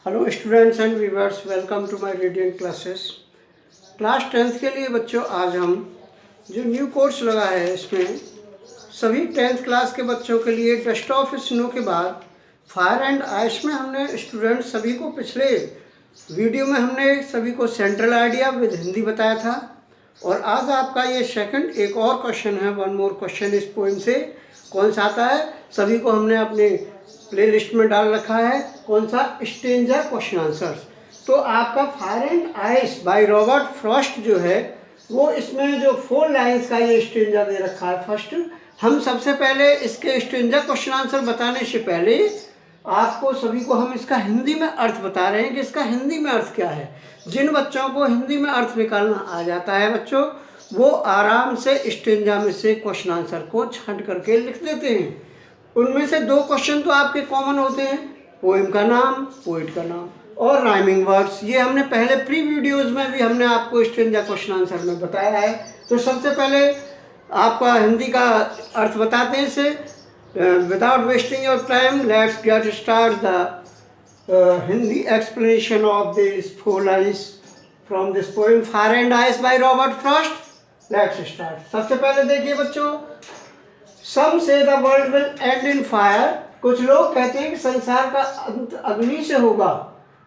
Hello students and viewers, welcome to my Radiant Classes. Class 10th के लिए बच्चों आज हम जो न्यू कोर्स लगा है इसमें सभी 10th क्लास के बच्चों के लिए डस्ट ऑफ स्नो के बाद फायर एंड आइस में हमने स्टूडेंट सभी को पिछले वीडियो में हमने सभी को सेंट्रल आइडिया विद हिंदी बताया था और आज आपका ये सेकंड एक और क्वेश्चन है, वन मोर क्वेश्चन इस पोएम से। कौन सा आता है सभी को हमने अपने प्लेलिस्ट में डाल रखा है, कौन सा? Stranger question answers. तो आपका fire and ice by Robert Frost जो है वो इसमें जो 4 लाइंस का ये स्ट्रेंजर दे रखा है। फर्स्ट हम सबसे पहले इसके स्ट्रेंजर क्वेश्चन आंसर बताने से पहले आपको सभी को हम इसका हिंदी में अर्थ बता रहे हैं कि इसका हिंदी में अर्थ क्या है। जिन बच्चों को हिंदी में अर्थ निकालना आ जाता है बच्चों, वो आराम से स्ट्रेंजर में से क्वेश्चन आंसर को छांट करके लिख देते हैं। उनमें से 2 क्वेश्चन तो आपके कॉमन होते हैं, पोएम का नाम, पोइट का नाम और राइमिंग वर्ड्स। ये हमने पहले प्री वीडियोज़ में भी हमने आपको स्ट्रेंजर क्वेश्चन आंसर में बताया है। तो सबसे पहले आपका हिंदी का अर्थ बताते हैं इसे। Without wasting your time let's get start the Hindi explanation of this 4 lines from this poem fire and ice by Robert Frost. Let's start. सबसे पहले देखिए बच्चों, सम से the world will and in fire. कुछ लोग कहते हैं कि संसार का अंत अग्नि से होगा।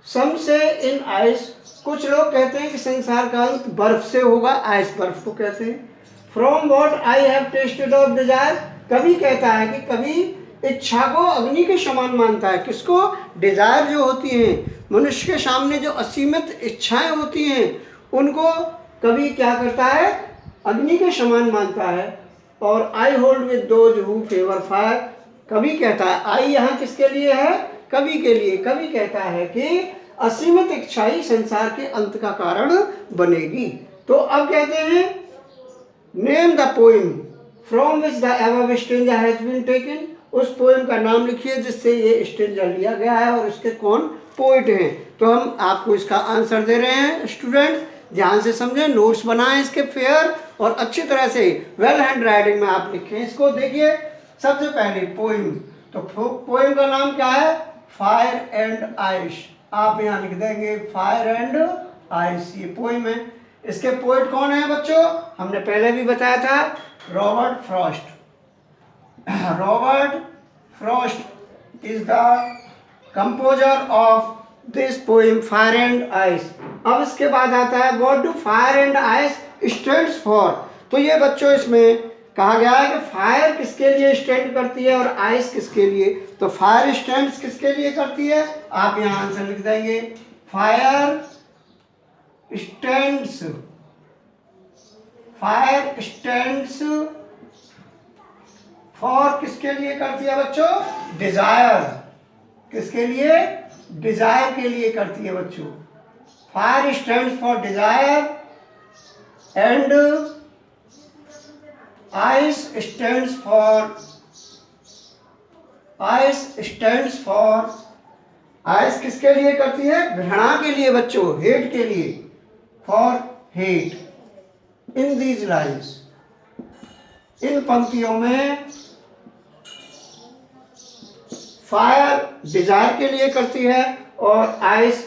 सम से इन आइस। कुछ लोग कहते हैं कि संसार का अंत बर्फ से होगा, आइस बर्फ को कहते हैं। From what I have tested of desire. कभी कहता है कि कभी इच्छा को अग्नि के समान मानता है। किसको? डिजायर जो होती हैं, मनुष्य के सामने जो असीमित इच्छाएं होती हैं उनको कभी क्या करता है? अग्नि के समान मानता है। और I hold with those who favour fire. कभी कहता है, आई यहाँ किसके लिए है? कभी के लिए। कभी कहता है कि असीमित इच्छा ही संसार के अंत का कारण बनेगी। तो अब कहते हैं name the poem from which the above stranger has been taken. उस पोएम का नाम लिखिए जिससे ये स्ट्रेंजर लिया गया है और इसके कौन पोइट हैं। तो हम आपको इसका आंसर दे रहे हैं। स्टूडेंट ध्यान से समझें, नोट्स बनाएं इसके फेयर और अच्छी तरह से वेल हैंड राइटिंग में आप लिखें इसको। देखिए सबसे पहले पोएम, तो पोएम का नाम क्या है? Fire and ice. आप यहाँ लिख देंगे फायर एंड आइस, ये पोएम है। इसके पोएट कौन है बच्चों? हमने पहले भी बताया था, Robert Frost. Robert Frost is the composer of this poem fire and ice. अब इसके बाद आता है what do fire and ice stands for. तो ये बच्चों इसमें कहा गया है कि फायर किसके लिए स्टैंड करती है और आइस किसके लिए। तो फायर स्टैंड्स किसके लिए करती है? आप यहाँ आंसर लिख देंगे fire stands. Fire stands for किसके लिए करती है बच्चों? डिजायर। किसके लिए? डिजायर के लिए करती है बच्चों। Fire stands for desire and ice stands for ice किसके लिए करती है? घृणा के लिए बच्चों, हेट के लिए। For hate. In these lines, इन पंक्तियों में फायर डिजायर के लिए करती है और आइस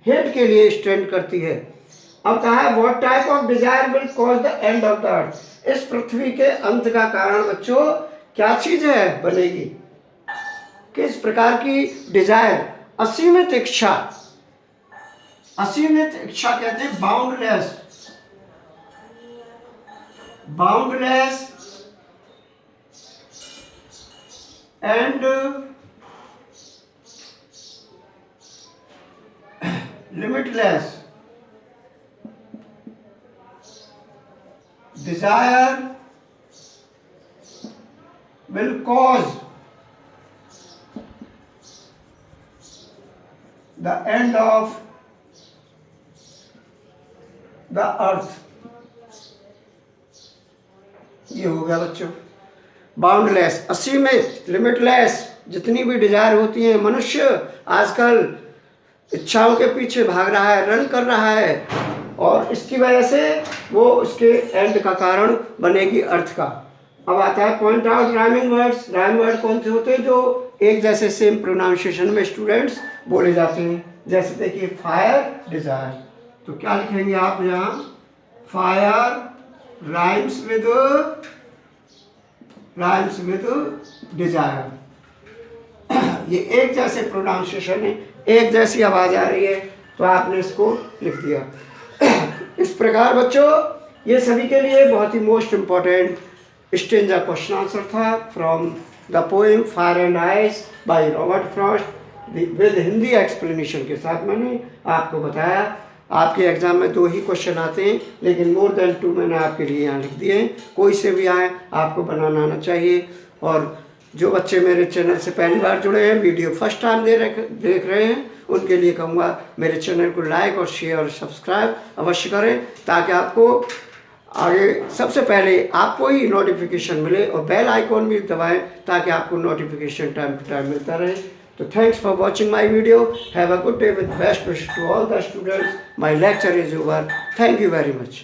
हेट के लिए स्टैंड करती है। अब कहा है what type of desire will cause the end of the earth. इस पृथ्वी के अंत का कारण बच्चों क्या चीज है? बनेगी। किस प्रकार की डिजायर? असीमित इच्छा। असीमित इच्छा कहते हैं boundless. Boundless and limitless desire will cause the end of the earth। ये हो गया बच्चों बाउंडलेस, असीमित, लिमिटलेस। जितनी भी डिजायर होती है, मनुष्य आजकल इच्छाओं के पीछे भाग रहा है, रन कर रहा है और इसकी वजह से वो उसके एंड का कारण बनेगी अर्थ का। अब आता है point out rhyming words. Rhyme word कौन से होते हैं? जो एक जैसे सेम प्रोनाउंसिएशन में स्टूडेंट्स बोले जाते हैं। जैसे देखिए फायर डिजायर, तो क्या लिखेंगे आप यहाँ, फायर राइम्स विद डिजायर। ये एक जैसे प्रोनाउंसिएशन है, एक जैसी आवाज़ आ रही है, तो आपने इसको लिख दिया। इस प्रकार बच्चों ये सभी के लिए बहुत ही most important stanza question answer था from the poem fire and ice by Robert Frost with Hindi explanation के साथ मैंने आपको बताया। आपके एग्जाम में 2 ही क्वेश्चन आते हैं, लेकिन मोर देन 2 मैंने आपके लिए यहाँ लिख दिए हैं। कोई से भी आए आपको बनाना आना चाहिए। और जो बच्चे मेरे चैनल से पहली बार जुड़े हैं, वीडियो फर्स्ट टाइम देख रहे हैं, उनके लिए कहूँगा मेरे चैनल को लाइक और शेयर और सब्सक्राइब अवश्य करें, ताकि आपको आगे सबसे पहले आपको ही नोटिफिकेशन मिले, और बेल आइकॉन भी दबाएं ताकि आपको नोटिफिकेशन टाइम टू टाइम मिलता रहे। तो thanks for watching my video. Have a good day with best wishes to all the students. My lecture is over. Thank you very much.